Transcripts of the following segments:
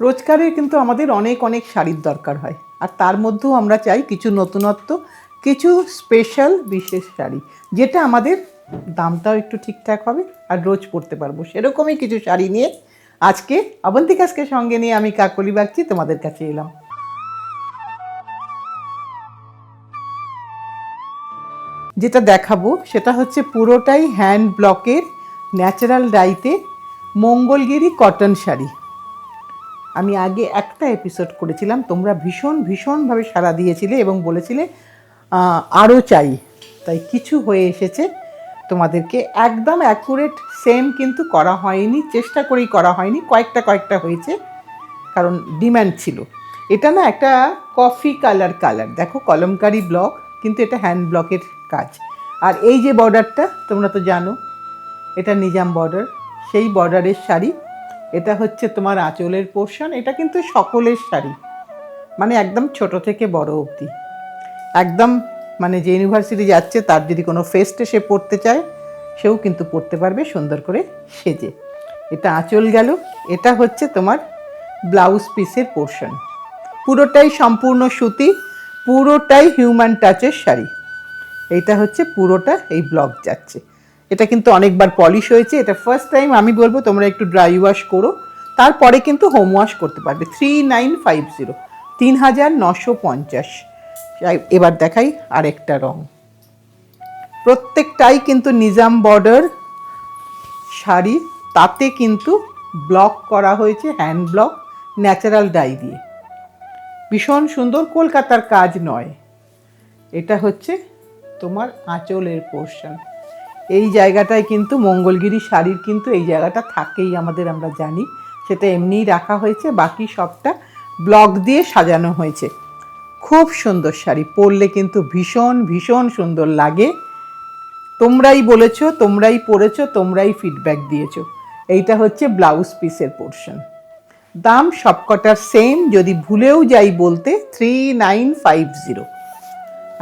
রোজগারে কিন্তু আমাদের অনেক অনেক শাড়ির দরকার হয়, আর তার মধ্যেও আমরা চাই কিছু নতুনত্ব, কিছু স্পেশাল বিশেষ শাড়ি, যেটা আমাদের দামটাও একটু ঠিকঠাক হবে আর রোজ পরতে পারবো। সেরকমই কিছু শাড়ি নিয়ে আজকে অবন্তিকাসকে সঙ্গে নিয়ে আমি কাকলি বাগচি তোমাদের কাছে এলাম। যেটা দেখাবো সেটা হচ্ছে পুরোটাই হ্যান্ড ব্লকের ন্যাচারাল ডাইতে মঙ্গলগিরি কটন শাড়ি। আমি আগে একটা এপিসোড করেছিলাম, তোমরা ভীষণভাবে সাড়া দিয়েছিলে এবং বলেছিলে আরও চাই, তাই কিছু হয়ে এসেছে তোমাদেরকে। একদম অ্যাকুরেট সেম কিন্তু করা হয়নি, চেষ্টা করেই করা হয়নি, কয়েকটা হয়েছে কারণ ডিম্যান্ড ছিল। এটা না একটা কফি কালার দেখো, কলমকারি ব্লক, কিন্তু এটা হ্যান্ড ব্লকের কাজ। আর এই যে বর্ডারটা তোমরা তো জানো, এটা নিজাম বর্ডার, সেই বর্ডারের শাড়ি। এটা হচ্ছে তোমার আঁচলের পোর্শন। এটা কিন্তু সকলের শাড়ি, মানে একদম ছোট থেকে বড় অবধি, একদম মানে যে ইউনিভার্সিটি যাচ্ছে তার যদি কোনো ফেস্টে সে পড়তে চায় সেও কিন্তু পড়তে পারবে সুন্দর করে সেজে। এটা আঁচল গেল। এটা হচ্ছে তোমার ব্লাউজ পিসের পোর্শন, পুরোটাই সম্পূর্ণ সুতি, পুরোটাই হিউম্যান টাচের শাড়ি। এইটা হচ্ছে পুরোটা এই ব্লক যাচ্ছে। এটা কিন্তু অনেকবার পলিশ হয়েছে। এটা ফার্স্ট টাইম আমি বলবো তোমরা একটু ড্রাই ওয়াশ করো, তারপরে কিন্তু হোম ওয়াশ করতে পারবে। 3950, 3950। এবার দেখাই আরেকটা রং। প্রত্যেকটাই কিন্তু নিজাম বর্ডার শাড়ি, তাতে কিন্তু ব্লক করা হয়েছে, হ্যান্ড ব্লক ন্যাচারাল ডাই দিয়ে। ভীষণ সুন্দর, কলকাতার কাজ নয়। এটা হচ্ছে তোমার আঁচলের পোর্শন। এই জায়গাটায় কিন্তু মঙ্গলগিরি শাড়ির কিন্তু এই জায়গাটা থাকেই আমাদের, আমরা জানি, সেটা এমনিই রাখা হয়েছে, বাকি সবটা ব্লক দিয়ে সাজানো হয়েছে। খুব সুন্দর শাড়ি, পরলে কিন্তু ভীষণ সুন্দর লাগে। তোমরাই বলেছো, তোমরাই পরেছো, তোমরাই ফিডব্যাক দিয়েছো। এইটা হচ্ছে ব্লাউজ পিসের পোর্শন। দাম সবকটার সেম, যদি ভুলেও যাই বলতে 3950।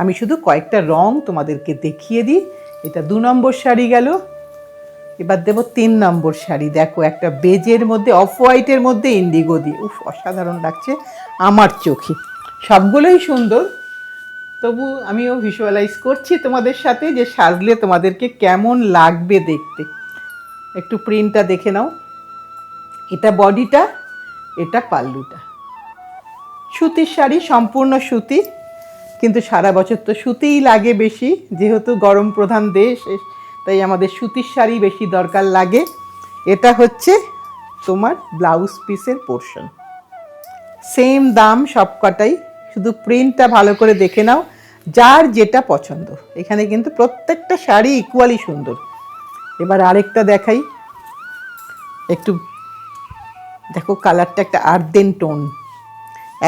আমি শুধু কয়েকটা রং তোমাদেরকে দেখিয়ে দিই। এটা 2 নম্বর শাড়ি গেল। এবার দেবো 3 নম্বর শাড়ি। দেখো, একটা বেজের মধ্যে, অফ হোয়াইটের মধ্যে ইন্ডিগো দিয়ে, উফ অসাধারণ লাগছে আমার চোখে। সবগুলোই সুন্দর, তবু আমিও ভিজুয়ালাইজ করছি তোমাদের সাথে যে সাজলে তোমাদেরকে কেমন লাগবে দেখতে। একটু প্রিন্টটা দেখে নাও। এটা বডিটা, এটা পাল্লুটা। সুতির শাড়ি, সম্পূর্ণ সুতি, কিন্তু সারা বছর তো সুতিই লাগে বেশি, যেহেতু গরম প্রধান দেশ, তাই আমাদের সুতির শাড়ি বেশি দরকার লাগে। এটা হচ্ছে তোমার ব্লাউজ পিসের পোর্শন। সেম দাম সবকটাই, শুধু প্রিন্টটা ভালো করে দেখে নাও, যার যেটা পছন্দ। এখানে কিন্তু প্রত্যেকটা শাড়ি ইকুয়ালি সুন্দর। এবার আরেকটা দেখাই। একটু দেখো, কালারটা একটা আর্দেন টোন,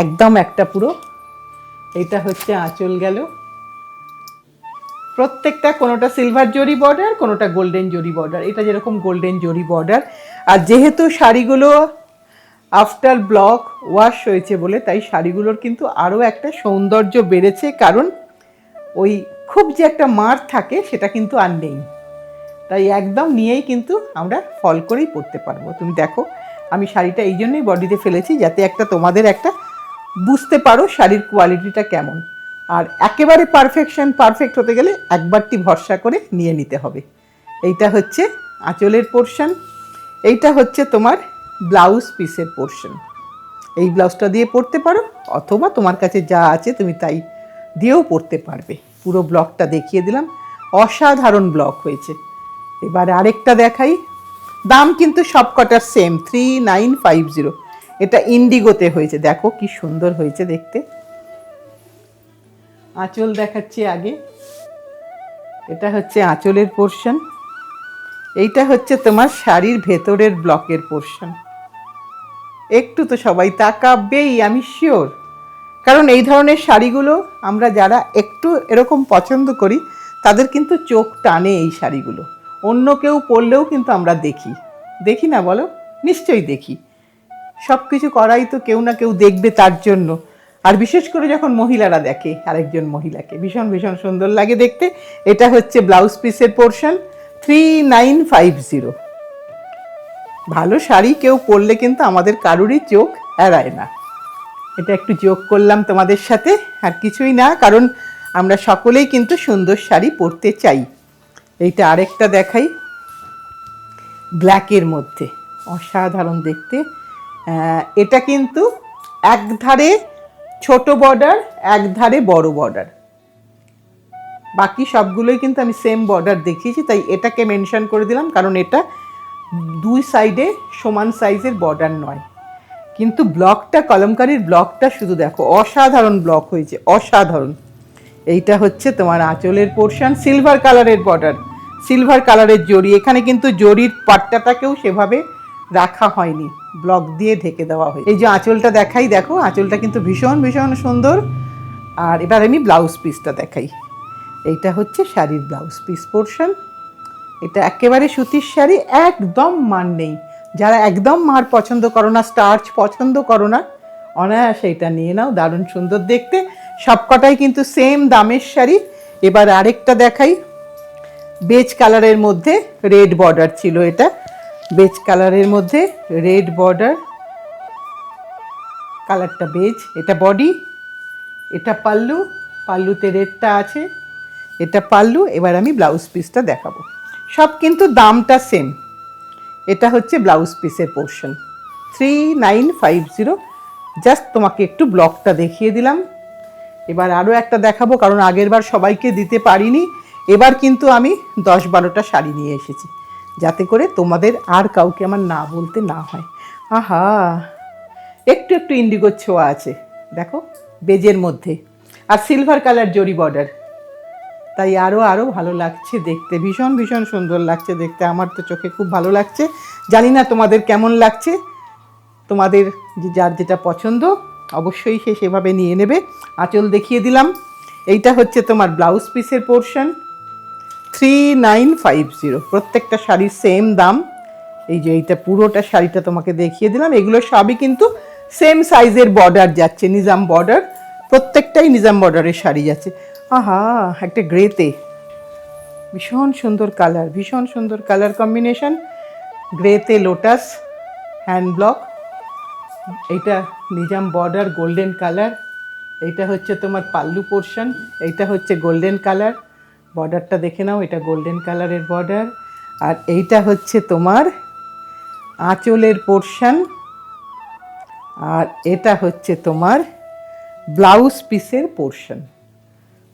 একদম একটা পুরো। এটা হচ্ছে আঁচল গেল। প্রত্যেকটা, কোনোটা সিলভার জরি বর্ডার, কোনোটা গোল্ডেন জরি বর্ডার। এটা যেরকম গোল্ডেন জরি বর্ডার। আর যেহেতু শাড়িগুলো আফটার ব্লক ওয়াশ হয়েছে বলে, তাই শাড়িগুলোর কিন্তু আরও একটা সৌন্দর্য বেড়েছে, কারণ ওই খুব যে একটা মার থাকে সেটা কিন্তু আর নেই। তাই একদম নিয়েই কিন্তু আমরা ফল করেই পরতে পারবো। তুমি দেখো, আমি শাড়িটা এই জন্যই বডিতে ফেলেছি, যাতে একটা তোমাদের একটা বুঝতে পারো শাড়ির কোয়ালিটিটা কেমন। আর একেবারে পারফেক্ট হতে গেলে একবারটি ভরসা করে নিয়ে নিতে হবে। এইটা হচ্ছে আঁচলের পোর্শন। এইটা হচ্ছে তোমার ব্লাউজ পিসের পোর্শন। এই ব্লাউজটা দিয়ে পরতে পারো, অথবা তোমার কাছে যা আছে তুমি তাই দিয়েও পরতে পারবে। পুরো ব্লকটা দেখিয়ে দিলাম, অসাধারণ ব্লক হয়েছে। এবার আরেকটা দেখাই। দাম কিন্তু সবকটার সেম, 3950। এটা ইন্ডিগোতে হয়েছে, দেখো কি সুন্দর হয়েছে দেখতে। আঁচল দেখাচ্ছি আগে। এটা হচ্ছে আঁচলের পোর্শন। এইটা হচ্ছে তোমার শাড়ির ভেতরের ব্লকের পোর্শন। একটু তো সবাই তাকাবেই, আমি শিওর, কারণ এই ধরনের শাড়িগুলো আমরা যারা একটু এরকম পছন্দ করি, তাদের কিন্তু চোখ টানে এই শাড়িগুলো। অন্য কেউ পরলেও কিন্তু আমরা দেখি না বলো? নিশ্চয়ই দেখি। সব কিছু করাই তো কেউ না কেউ দেখবে তার জন্য। আর বিশেষ করে যখন মহিলারা দেখে আরেকজন মহিলাকে, ভীষণ সুন্দর লাগে দেখতে। এটা হচ্ছে ব্লাউজ পিসের পোর্শন, 3950। ভালো শাড়ি কেউ পরলে কিন্তু আমাদের কারুরই চোখ এড়ায় না। এটা একটু যোগ করলাম তোমাদের সাথে, আর কিছুই না, কারণ আমরা সকলেই কিন্তু সুন্দর শাড়ি পরতে চাই। এইটা আরেকটা দেখাই, ব্ল্যাকের মধ্যে অসাধারণ দেখতে। এটা কিন্তু এক ধারে ছোট বর্ডার, এক ধারে বড় বর্ডার, বাকি সবগুলোই কিন্তু আমি সেম বর্ডার দেখিয়েছি, তাই এটাকে মেনশন করে দিলাম, কারণ এটা দুই সাইডে সমান সাইজের বর্ডার নয়। কিন্তু ব্লকটা, কলমকারীর ব্লকটা শুধু দেখো, অসাধারণ ব্লক হয়েছে, অসাধারণ। এইটা হচ্ছে তোমার আঁচলের পোর্শন, সিলভার কালারের বর্ডার, সিলভার কালারের জড়ি। এখানে কিন্তু জড়ির পাট্টাটাকেও সেভাবে রাখা হয়নি, ব্লক দিয়ে ঢেকে দেওয়া হয়। এই যে আঁচলটা দেখাই, দেখো আঁচলটা কিন্তু ভীষণ ভীষণ সুন্দর। আর এবার আমি ব্লাউজ পিসটা দেখাই। এইটা হচ্ছে শাড়ির ব্লাউজ পিস পোর্শন। এটা একেবারে সুতির শাড়ি, একদম মান নেই। যারা একদম মার পছন্দ করো না, স্টার্চ পছন্দ করো না, অনায়াসে এটা নিয়ে নাও, দারুণ সুন্দর দেখতে। সবকটাই কিন্তু সেম দামের শাড়ি। এবার আরেকটা দেখাই, বেজ কালারের মধ্যে রেড বর্ডার ছিল, এটা বেজ কালারের মধ্যে রেড বর্ডার, কালারটা বেজ। এটা বডি, এটা পাল্লু, পাল্লুতে রেডটা আছে, এটা পাল্লু। এবার আমি ব্লাউজ পিসটা দেখাবো, সব কিন্তু দামটা সেম। এটা হচ্ছে ব্লাউজ পিসের পোর্শন, 3950। জাস্ট তোমাকে একটু ব্লকটা দেখিয়ে দিলাম। এবার আরও একটা দেখাবো, কারণ আগের বার সবাইকে দিতে পারিনি। এবার কিন্তু আমি 10-12টা শাড়ি নিয়ে এসেছি, যাতে করে তোমাদের আর কাউকে আমার না বলতে না হয়। আহা, একটু একটু ইন্ডিগোর ছোঁয়া আছে দেখো, বেজের মধ্যে, আর সিলভার কালার জরি বর্ডার, তাই আরও ভালো লাগছে দেখতে, ভীষণ ভীষণ সুন্দর লাগছে দেখতে। আমার তো চোখে খুব ভালো লাগছে, জানি না তোমাদের কেমন লাগছে। তোমাদের যার যেটা পছন্দ অবশ্যই সে সেভাবে নিয়ে নেবে। আঁচল দেখিয়ে দিলাম। এইটা হচ্ছে তোমার ব্লাউজ পিসের পোর্শন, 3950। প্রত্যেকটা শাড়ির সেম দাম। এই যে এইটা পুরোটা শাড়িটা তোমাকে দেখিয়ে দিলাম। এগুলো সবই কিন্তু সেম সাইজের বর্ডার যাচ্ছে, নিজাম বর্ডার, প্রত্যেকটাই নিজাম বর্ডারের শাড়ি যাচ্ছে। আহা, একটা গ্রেতে ভীষণ সুন্দর কালার, ভীষণ সুন্দর কালার কম্বিনেশন, গ্রেতে লোটাস হ্যান্ড ব্লক। এইটা নিজাম বর্ডার, গোল্ডেন কালার। এইটা হচ্ছে তোমার পাল্লু পোর্শন, এইটা হচ্ছে গোল্ডেন কালার, বর্ডারটা দেখে নাও, এটা গোল্ডেন কালারের বর্ডার। আর এইটা হচ্ছে তোমার আঁচলের পোর্শন, আর এটা হচ্ছে তোমার ব্লাউজ পিসের পোর্শন।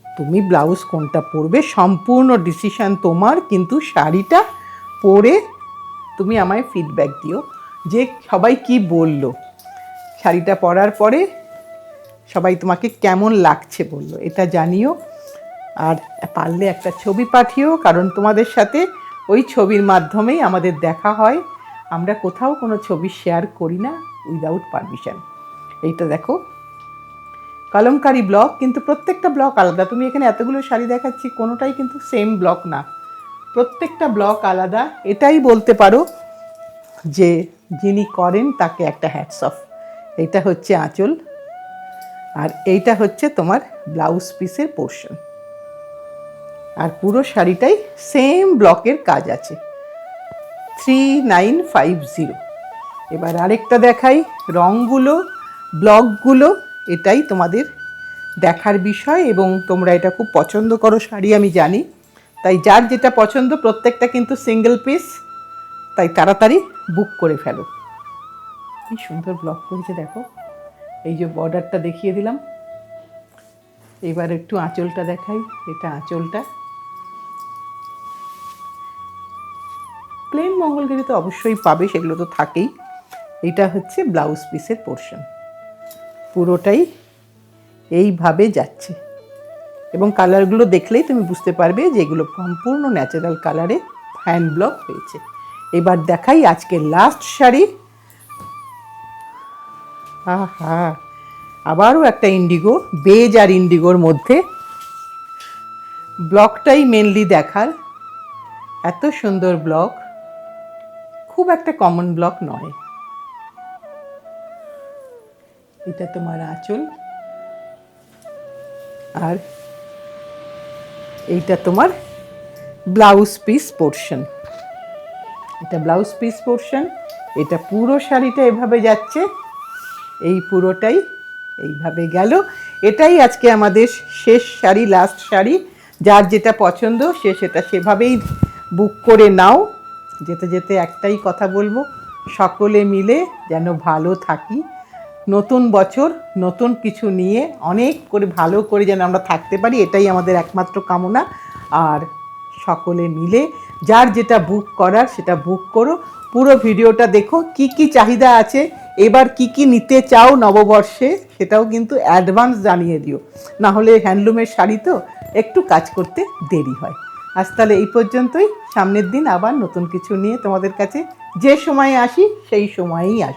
তুমি ব্লাউজ কোনটা পরবে সম্পূর্ণ ডিসিশন তোমার, কিন্তু শাড়িটা পরে তুমি আমায় ফিডব্যাক দিও যে সবাই কি বললো, শাড়িটা পরার পরে সবাই তোমাকে কেমন লাগছে বললো, এটা জানিও। আর পারলে একটা ছবি পাঠিও, কারণ তোমাদের সাথে ওই ছবির মাধ্যমেই আমাদের দেখা হয়। আমরা কোথাও কোনো ছবি শেয়ার করি না উইদাউট পারমিশন। এইটা দেখো কলমকারি ব্লক, কিন্তু প্রত্যেকটা ব্লক আলাদা। তুমি এখানে এতগুলো শাড়ি দেখাচ্ছি, কোনোটাই কিন্তু সেম ব্লক না, প্রত্যেকটা ব্লক আলাদা। এটাই বলতে পারো যে যিনি করেন তাকে একটা হ্যাটস অফ। এইটা হচ্ছে আঁচল, আর এইটা হচ্ছে তোমার ব্লাউজ পিসের পোর্শন। আর পুরো শাড়িটাই সেম ব্লকের কাজ আছে, 3950। এবার আরেকটা দেখাই, রঙগুলো, ব্লকগুলো, এটাই তোমাদের দেখার বিষয়, এবং তোমরা এটা খুব পছন্দ করো শাড়ি আমি জানি। তাই যার যেটা পছন্দ, প্রত্যেকটা কিন্তু সিঙ্গেল পিস, তাই তাড়াতাড়ি বুক করে ফেলো। কি সুন্দর ব্লক করেছে দেখো। এই যে বর্ডারটা দেখিয়ে দিলাম। এবার একটু আঁচলটা দেখাই। এটা আঁচলটা প্লেন মঙ্গলগিরি তো অবশ্যই পাবে, সেগুলো তো থাকেই। এটা হচ্ছে ব্লাউজ পিসের পোর্শন, পুরোটাই এইভাবে যাচ্ছে, এবং কালারগুলো দেখলেই তুমি বুঝতে পারবে যে এগুলো সম্পূর্ণ ন্যাচারাল কালারে হ্যান্ড ব্লক হয়েছে। এবার দেখাই আজকের লাস্ট শাড়ি। আহা, আবারও একটা ইন্ডিগো, বেজ আর ইন্ডিগোর মধ্যে। ব্লকটাই মেনলি দেখার, এত সুন্দর ব্লক, খুব একটা কমন ব্লক নয়। এটা তোমার আঁচল, আর এইটা তোমার ব্লাউজ পিস পোর্শন। এটা ব্লাউজ পিস পোর্শন, এটা পুরো শাড়িটা এভাবে যাচ্ছে। এই পুরোটাই এইভাবে গেল। এটাই আজকে আমাদের শেষ শাড়ি, লাস্ট শাড়ি। যার যেটা পছন্দ সে সেটা সেভাবেই বুক করে নাও। যেতে যেতে একটাই কথা বলবো, সকলে মিলে যেন ভালো থাকি, নতুন বছর নতুন কিছু নিয়ে অনেক করে ভালো করে যেন আমরা থাকতে পারি, এটাই আমাদের একমাত্র কামনা। আর সকলে মিলে যার যেটা বুক করার সেটা বুক করো। পুরো ভিডিওটা দেখো, কি কি চাহিদা আছে, এবার কি কি নিতে চাও নববর্ষে, সেটাও কিন্তু অ্যাডভান্স জানিয়ে দিও, না হলে হ্যান্ডলুমের শাড়ি তো একটু কাজ করতে দেরি হয়। আজ তাহলে এই পর্যন্তই। সামনের দিন আবার নতুন কিছু নিয়ে তোমাদের কাছে যে সময়ে আসি সেই সময়েই আসি।